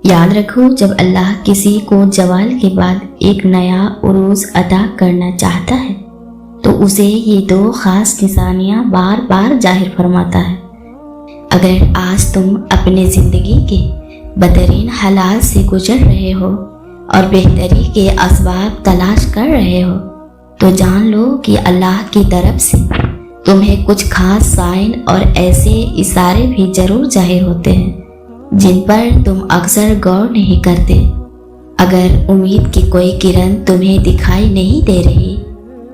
याद रखो, जब अल्लाह किसी को जवाल के बाद एक नया उरूज अता करना चाहता है तो उसे ये दो खास निशानियां बार बार जाहिर फरमाता है। अगर आज तुम अपने ज़िंदगी के बदतरीन हालात से गुजर रहे हो और बेहतरी के असबाब तलाश कर रहे हो तो जान लो कि अल्लाह की तरफ से तुम्हें कुछ खास साइन और ऐसे इशारे भी जरूर जाहिर होते हैं जिन पर तुम अक्सर गौर नहीं करते। अगर उम्मीद की कोई किरण तुम्हें दिखाई नहीं दे रही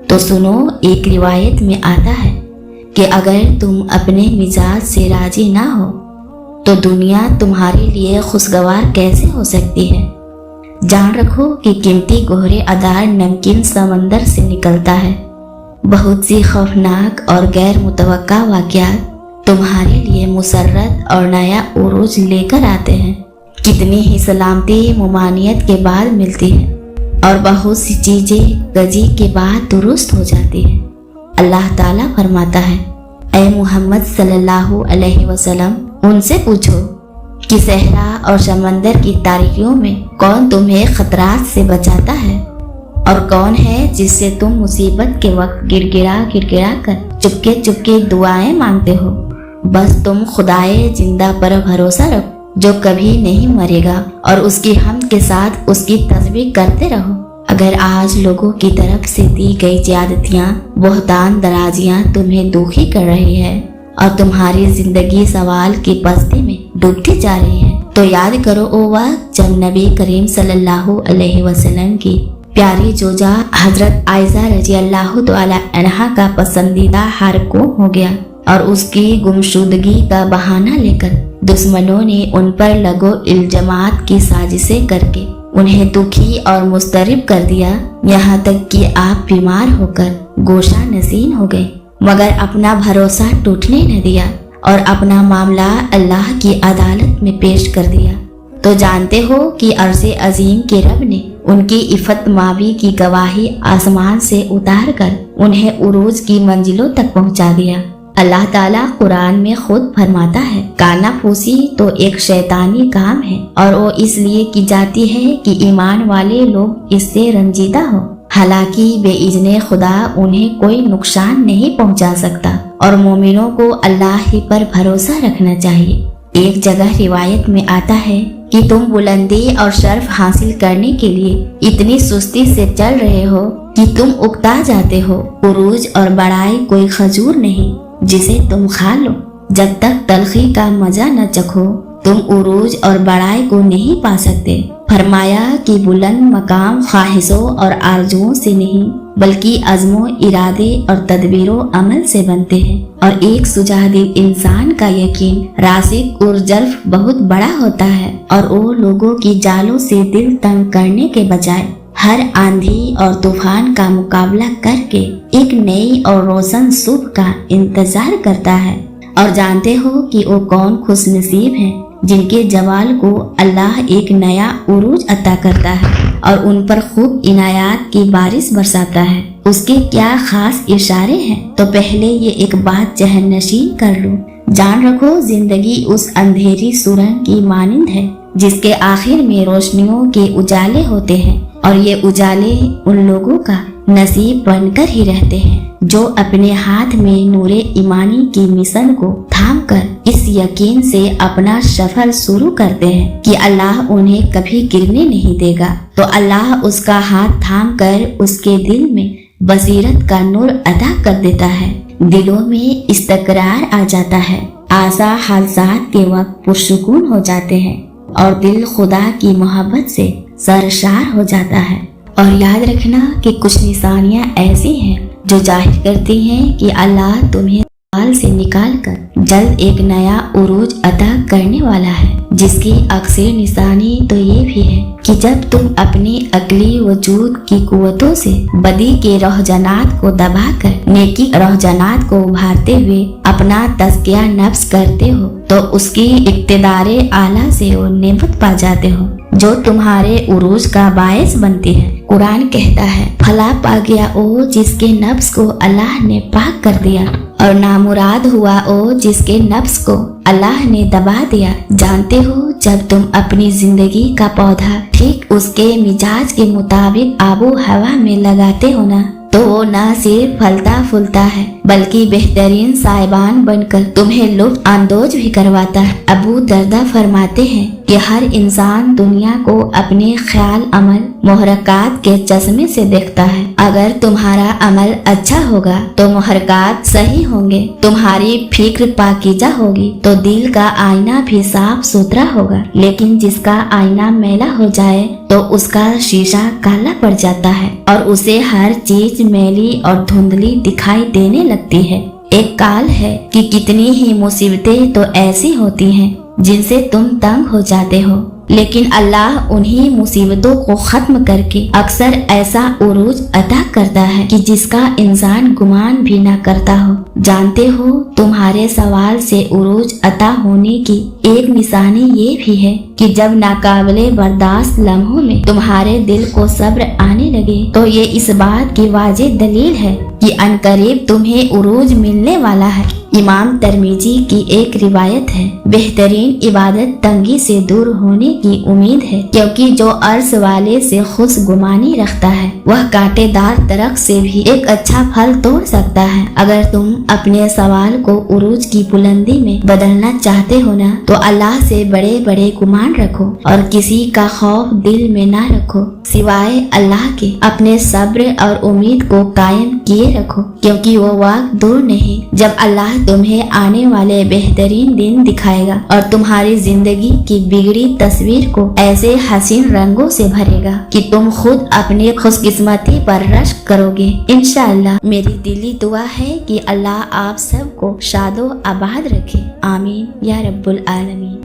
तो सुनो, एक रिवायत में आता है कि अगर तुम अपने मिजाज से राजी ना हो तो दुनिया तुम्हारे लिए खुशगवार कैसे हो सकती है। जान रखो कि कीमती गोहरे अदार नमकीन समंदर से निकलता है। बहुत सी खौफनाक और गैर मुतवक्का वाक़यात तुम्हारे लिए मुसर्रत और नया उरूज लेकर आते हैं। कितनी ही सलामती मुमानियत के बाद मिलती है और बहुत सी चीजें गजी के बाद दुरुस्त हो जाती है। अल्लाह ताला फरमाता है, ऐ मोहम्मद सल्लल्लाहु अलैहि वसल्लम, उनसे पूछो कि सहरा और समंदर की तारीकियों में कौन तुम्हें खतरात से बचाता है और कौन है जिससे तुम मुसीबत के वक्त गिड़गिड़ा कर चुपके चुपके दुआएं मांगते हो। बस तुम खुदाए जिंदा पर भरोसा रखो जो कभी नहीं मरेगा और उसकी हमद के साथ उसकी तस्बीह करते रहो। अगर आज लोगों की तरफ से दी गई ज्यादतियाँ, बोहतान दराजियाँ तुम्हें दुखी कर रही है और तुम्हारी जिंदगी सवाल की बस्ती में डूबती जा रही है तो याद करो ओ वक्त जब नबी करीम सल्लल्लाहु अलैहि वसल्लम की प्यारी जोजा हजरत आयशा रजी अल्लाह तआला अन्हा का पसंदीदा हारकों हो गया और उसकी गुमशुदगी का बहाना लेकर दुश्मनों ने उन पर लगो इल्जामात की साजिशें करके उन्हें दुखी और मुस्तरिब कर दिया, यहाँ तक कि आप बीमार होकर गोशा नसीन हो गए, मगर अपना भरोसा टूटने न दिया और अपना मामला अल्लाह की अदालत में पेश कर दिया। तो जानते हो कि अर्ज़े अजीम के रब ने उनकी इफ़त मावी की गवाही आसमान से उतार कर उन्हें उरूज की मंजिलों तक पहुंचा दिया। अल्लाह ताला कुरान में खुद फरमाता है, कानाफूसी तो एक शैतानी काम है और वो इसलिए की जाती है कि ईमान वाले लोग इससे रंजीदा हो। हालांकि बेइज़्ने खुदा उन्हें कोई नुकसान नहीं पहुंचा सकता और मोमिनों को अल्लाह ही पर भरोसा रखना चाहिए। एक जगह रिवायत में आता है कि तुम बुलंदी और शर्फ हासिल करने के लिए इतनी सुस्ती से चल रहे हो कि तुम उकता जाते हो। उरूज और बड़ाई कोई खजूर नहीं जिसे तुम खा लो, जब तक तलखी का मजा न चखो तुम उरूज और बड़ाई को नहीं पा सकते। फरमाया कि बुलंद मकाम ख्वाहिशों और आरजुओं से नहीं बल्कि अज़्मो इरादे और तदबीरों अमल से बनते हैं और एक सुजादिल इंसान का यकीन रासिक और जल्फ बहुत बड़ा होता है और वो लोगों की जालों से दिल तंग करने के बजाय हर आंधी और तूफान का मुकाबला करके एक नई और रोशन सुबह का इंतजार करता है। और जानते हो कि वो कौन खुशनसीब हैं जिनके जवाल को अल्लाह एक नया उरूज अता करता है और उन पर खूब इनायात की बारिश बरसाता है। उसके क्या खास इशारे हैं तो पहले ये एक बात जहन नशीन कर लो। जान रखो, जिंदगी उस अंधेरी सुरंग की मानिंद है जिसके आखिर में रोशनियों के उजाले होते हैं और ये उजाले उन लोगों का नसीब बनकर ही रहते हैं जो अपने हाथ में नूरे ईमानी की मिशन को थामकर इस यकीन से अपना सफर शुरू करते हैं कि अल्लाह उन्हें कभी गिरने नहीं देगा। तो अल्लाह उसका हाथ थामकर उसके दिल में बसीरत का नूर अदा कर देता है। दिलों में इस्तकरार आ जाता है, आशा हालसात के वक्त पुरसुकून हो जाते हैं और दिल खुदा की मोहब्बत से सरशार हो जाता है। और याद रखना कि कुछ निशानियां ऐसी हैं जो जाहिर करती हैं कि अल्लाह तुम्हें सवाल से निकाल कर जल्द एक नया उरूज अता करने वाला है, जिसकी अक्सर निशानी तो ये भी है कि जब तुम अपनी अकली वजूद की कुव्वतों से बदी के रौहजनात को दबाकर नेकी रौहजनात को उभारते हुए अपना तज़किया नफ्स करते हो तो उसकी इक्तिदारे आला से वो नेमत पा जाते हो जो तुम्हारे उरूज का बायस बनती है। कुरान कहता है, फला पा गया ओ जिसके नफ्स को अल्लाह ने पाक कर दिया और नामुराद हुआ वो जिसके नफ्स को अल्लाह ने दबा दिया। जानते हो, जब तुम अपनी जिंदगी का पौधा ठीक उसके मिजाज के मुताबिक आबो हवा में लगाते हो ना, तो वो न सिर्फ फलता फूलता है बल्कि बेहतरीन साइबान बनकर तुम्हें लुत्फ अंदोज भी करवाता है। अबू दर्दा फरमाते हैं कि हर इंसान दुनिया को अपने ख्याल, अमल, मुहर्रकात के चश्मे से देखता है। अगर तुम्हारा अमल अच्छा होगा तो मुहर्रकात सही होंगे, तुम्हारी फिक्र पाकीज़ा होगी तो दिल का आईना भी साफ सुथरा होगा। लेकिन जिसका आईना मैला हो जाए तो उसका शीशा काला पड़ जाता है और उसे हर चीज मैली और धुंधली दिखाई देने लगती है। एक काल है कि कितनी ही मुसीबतें तो ऐसी होती हैं जिनसे तुम तंग हो जाते हो, लेकिन अल्लाह उन्हीं मुसीबतों को खत्म करके अक्सर ऐसा उरूज अता करता है कि जिसका इंसान गुमान भी ना करता हो। जानते हो, तुम्हारे सवाल से उरूज अता होने की एक निशानी ये भी है कि जब नाकाबिले बर्दाश्त लम्हों में तुम्हारे दिल को सब्र आने लगे तो ये इस बात की वाजिब दलील है कि अनकरीब तुम्हें उरूज मिलने वाला है। इमाम तिरमिजी की एक रिवायत है, बेहतरीन इबादत तंगी से दूर होने की उम्मीद है, क्योंकि जो अर्श वाले से खुश गुमानी रखता है वह कांटेदार दरख्त से भी एक अच्छा फल तोड़ सकता है। अगर तुम अपने सवाल को उरूज की बुलंदी में बदलना चाहते हो ना, तो अल्लाह से बड़े बड़े गुमान रखो और किसी का खौफ दिल में ना रखो सिवाय अल्लाह के। अपने सब्र और उम्मीद को कायम किए रखो, क्योंकि वो वक्त दूर नहीं जब अल्लाह तुम्हें आने वाले बेहतरीन दिन दिखाएगा और तुम्हारी जिंदगी की बिगड़ी तस्वीर को ऐसे हसीन रंगों से भरेगा कि तुम खुद अपनी खुशकिस्मती पर रश्क करोगे इंशाअल्लाह। मेरी दिली दुआ है कि अल्लाह आप सबको शादो आबाद रखे। आमीन या रब्बुल आलमीन।